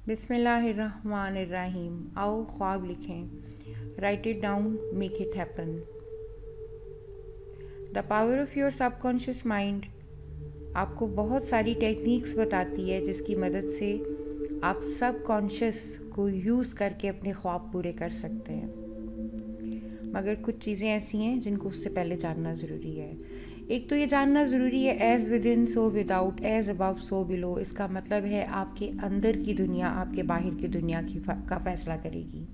बिस्मिल्लाहिर्रहमानिर्रहीम। आओ ख्वाब लिखें। Right it down, make it happen. The power of your subconscious mind आपको बहुत सारी टेक्निक्स बताती है जिसकी मदद से आप सबकॉन्शियस को यूज़ करके अपने ख्वाब पूरे कर सकते हैं। मगर कुछ चीज़ें ऐसी हैं जिनको उससे पहले जानना ज़रूरी है। एक तो ये जानना ज़रूरी है as with in so without, as above so below. इसका मतलब है आपके अंदर की दुनिया आपके बाहर की दुनिया का फ़ैसला करेगी।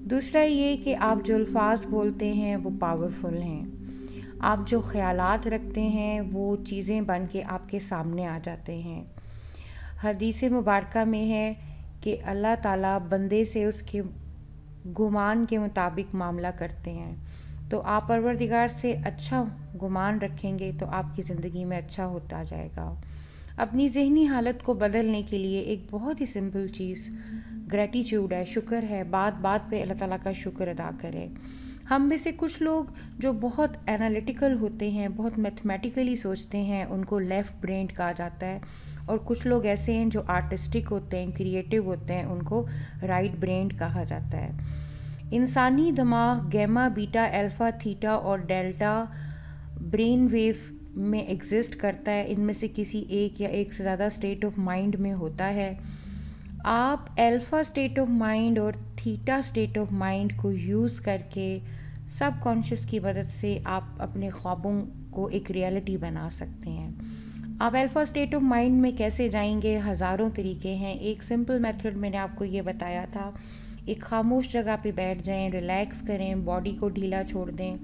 दूसरा ये कि आप जो अल्फाज बोलते हैं वो पावरफुल हैं। आप जो ख़यालात रखते हैं वो चीज़ें बन के आपके सामने आ जाते हैं। हदीस मुबारक में है कि अल्लाह ताला बंदे से उसके गुमान के मुताबिक मामला करते हैं। तो आप परवरदिगार से अच्छा गुमान रखेंगे तो आपकी ज़िंदगी में अच्छा होता जाएगा। अपनी ज़हनी हालत को बदलने के लिए एक बहुत ही सिंपल चीज़ ग्रैटिट्यूड है, शुक्र है। बात बात पे अल्लाह ताला का शुक्र अदा करें। हम में से कुछ लोग जो बहुत एनालिटिकल होते हैं, बहुत मैथमेटिकली सोचते हैं, उनको लेफ़्ट ब्रेन कहा जाता है। और कुछ लोग ऐसे हैं जो आर्टिस्टिक होते हैं, क्रिएटिव होते हैं, उनको राइट ब्रेन कहा जाता है। इंसानी दिमाग गैमा, बीटा, अल्फ़ा, थीटा और डेल्टा ब्रेन वेव में एग्जिस्ट करता है। इनमें से किसी एक या एक से ज़्यादा स्टेट ऑफ माइंड में होता है। आप अल्फ़ा स्टेट ऑफ माइंड और थीटा स्टेट ऑफ माइंड को यूज़ करके सबकॉन्शियस की मदद से आप अपने ख्वाबों को एक रियलिटी बना सकते हैं। आप अल्फ़ा स्टेट ऑफ माइंड में कैसे जाएंगे? हज़ारों तरीके हैं। एक सिंपल मेथड मैंने आपको ये बताया था। एक खामोश जगह पे बैठ जाएं, रिलैक्स करें, बॉडी को ढीला छोड़ दें,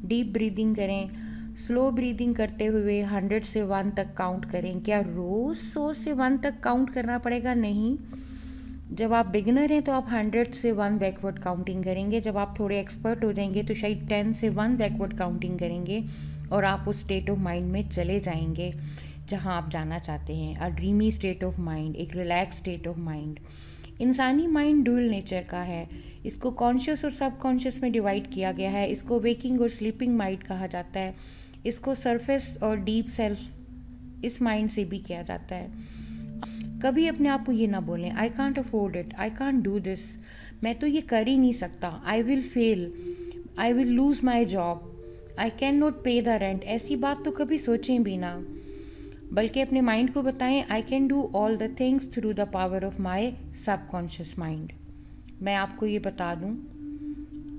डीप ब्रीदिंग करें। स्लो ब्रीदिंग करते हुए 100 से 1 तक काउंट करें। क्या रोज़ 100 से 1 तक काउंट करना पड़ेगा? नहीं। जब आप बिगिनर हैं तो आप 100 से 1 बैकवर्ड काउंटिंग करेंगे। जब आप थोड़े एक्सपर्ट हो जाएंगे तो शायद 10 से 1 बैकवर्ड काउंटिंग करेंगे और आप उस स्टेट ऑफ माइंड में चले जाएंगे जहां आप जाना चाहते हैं। अ ड्रीमी स्टेट ऑफ माइंड, एक रिलैक्स स्टेट ऑफ माइंड। इंसानी माइंड डुअल नेचर का है। इसको कॉन्शियस और सब कॉन्शियस में डिवाइड किया गया है। इसको वेकिंग और स्लीपिंग माइंड कहा जाता है। इसको सरफेस और डीप सेल्फ इस माइंड से भी किया जाता है। कभी अपने आप को ये ना बोलें I can't afford it, I can't do this, मैं तो ये कर ही नहीं सकता, I will fail, I will lose my job, I can not पे द रेंट। ऐसी बात तो कभी सोचें भी ना, बल्कि अपने माइंड को बताएं I can do all the things through the power of my subconscious mind. मैं आपको ये बता दूं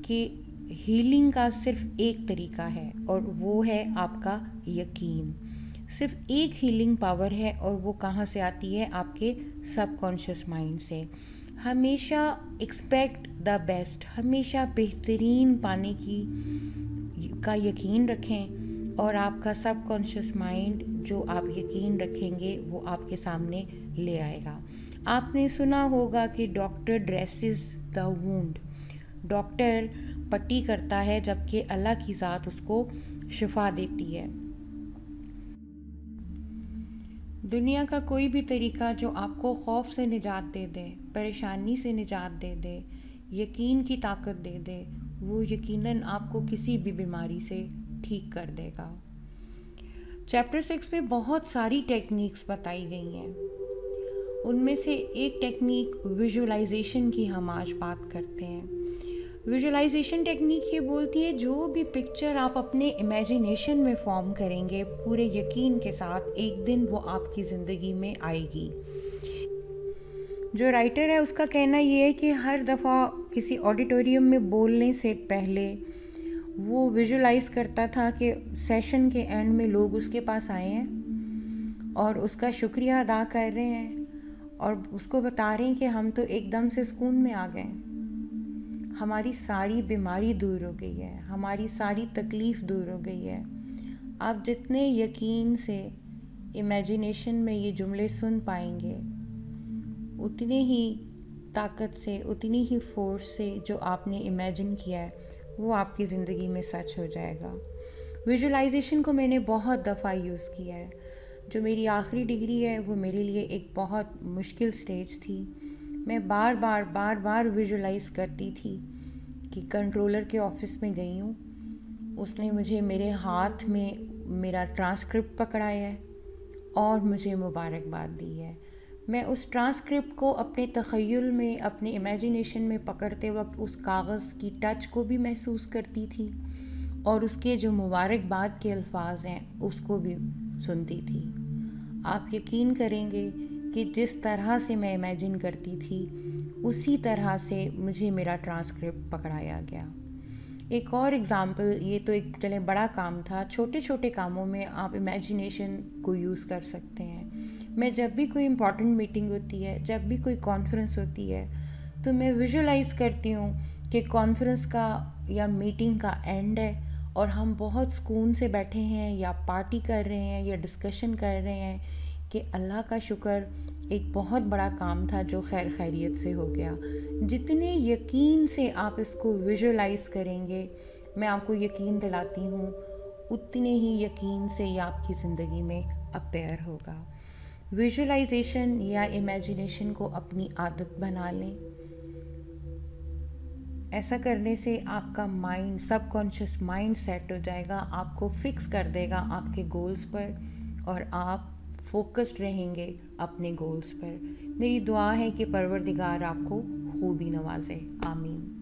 कि हीलिंग का सिर्फ एक तरीका है और वो है आपका यकीन। सिर्फ एक हीलिंग पावर है और वो कहाँ से आती है? आपके सबकॉन्शियस माइंड से। हमेशा एक्सपेक्ट द बेस्ट, हमेशा बेहतरीन पाने का यकीन रखें और आपका सबकॉन्शियस माइंड जो आप यकीन रखेंगे वो आपके सामने ले आएगा। आपने सुना होगा कि doctor dresses the wound, doctor पट्टी करता है जबकि अल्लाह की ज़ात उसको शिफा देती है। दुनिया का कोई भी तरीका जो आपको खौफ से निजात दे दे, परेशानी से निजात दे दे, यकीन की ताकत दे दे, वो यकीनन आपको किसी भी बीमारी से ठीक कर देगा। चैप्टर 6 में बहुत सारी टेक्निक्स बताई गई हैं। उनमें से एक टेक्निक विजुअलाइजेशन की हम आज बात करते हैं। विजुअलाइजेशन टेक्निक ये बोलती है जो भी पिक्चर आप अपने इमेजिनेशन में फॉर्म करेंगे पूरे यकीन के साथ, एक दिन वो आपकी ज़िंदगी में आएगी। जो राइटर है उसका कहना ये है कि हर दफ़ा किसी ऑडिटोरियम में बोलने से पहले वो विजुअलाइज करता था कि सेशन के एंड में लोग उसके पास आए हैं और उसका शुक्रिया अदा कर रहे हैं और उसको बता रहे हैं कि हम तो एकदम से सुकून में आ गए, हमारी सारी बीमारी दूर हो गई है, हमारी सारी तकलीफ़ दूर हो गई है। आप जितने यकीन से इमेजिनेशन में ये जुमले सुन पाएंगे उतने ही ताकत से, उतनी ही फोर्स से जो आपने इमेजिन किया है वो आपकी ज़िंदगी में सच हो जाएगा। विजुअलाइजेशन को मैंने बहुत दफ़ा यूज़ किया है। जो मेरी आखिरी डिग्री है वो मेरे लिए एक बहुत मुश्किल स्टेज थी। मैं बार बार विजुअलाइज़ करती थी कि कंट्रोलर के ऑफिस में गई हूँ, उसने मुझे मेरे हाथ में मेरा ट्रांसक्रिप्ट पकड़ाया है और मुझे मुबारकबाद दी है। میں اس ٹرانسکرپٹ کو اپنے تخیل میں، اپنے امیجینیشن میں پکڑتے وقت اس کاغذ کی ٹچ کو بھی محسوس کرتی تھی، اور اس کے جو مبارکباد کے الفاظ ہیں اس کو بھی سنتی تھی۔ آپ یقین کریں گے کہ جس طرح سے میں امیجن کرتی تھی اسی طرح سے مجھے میرا ٹرانسکرپٹ پکڑایا گیا۔ ایک اور اگزامپل، یہ تو ایک چلیں بڑا کام تھا، چھوٹے چھوٹے کاموں میں آپ امیجینیشن کو یوز کر سکتے ہیں۔ میں جب بھی کوئی امپورٹنٹ میٹنگ ہوتی ہے، جب بھی کوئی کانفرنس ہوتی ہے، تو میں ویژولائز کرتی ہوں کہ کانفرنس کا یا میٹنگ کا اینڈ ہے اور ہم بہت سکون سے بیٹھے ہیں یا پارٹی کر رہے ہیں یا ڈسکشن کر رہے ہیں کہ اللہ کا شکر ایک بہت بڑا کام تھا جو خیر خیریت سے ہو گیا۔ جتنے یقین سے آپ اس کو ویژولائز کریں گے، میں آپ کو یقین دلاتی ہوں، اتنے ہی یقین سے یہ آپ کی زندگی میں اپیئر ہوگا۔ ویژولائزیشن یا امیجینیشن کو اپنی عادت بنا لیں۔ ایسا کرنے سے آپ کا مائنڈ، سب کانشیس مائنڈ سیٹ ہو جائے گا، آپ کو فکس کر دے گا آپ کے گولز پر، اور آپ فوکسڈ رہیں گے اپنے گولز پر۔ میری دعا ہے کہ پروردگار آپ کو خوبی نوازے۔ آمین۔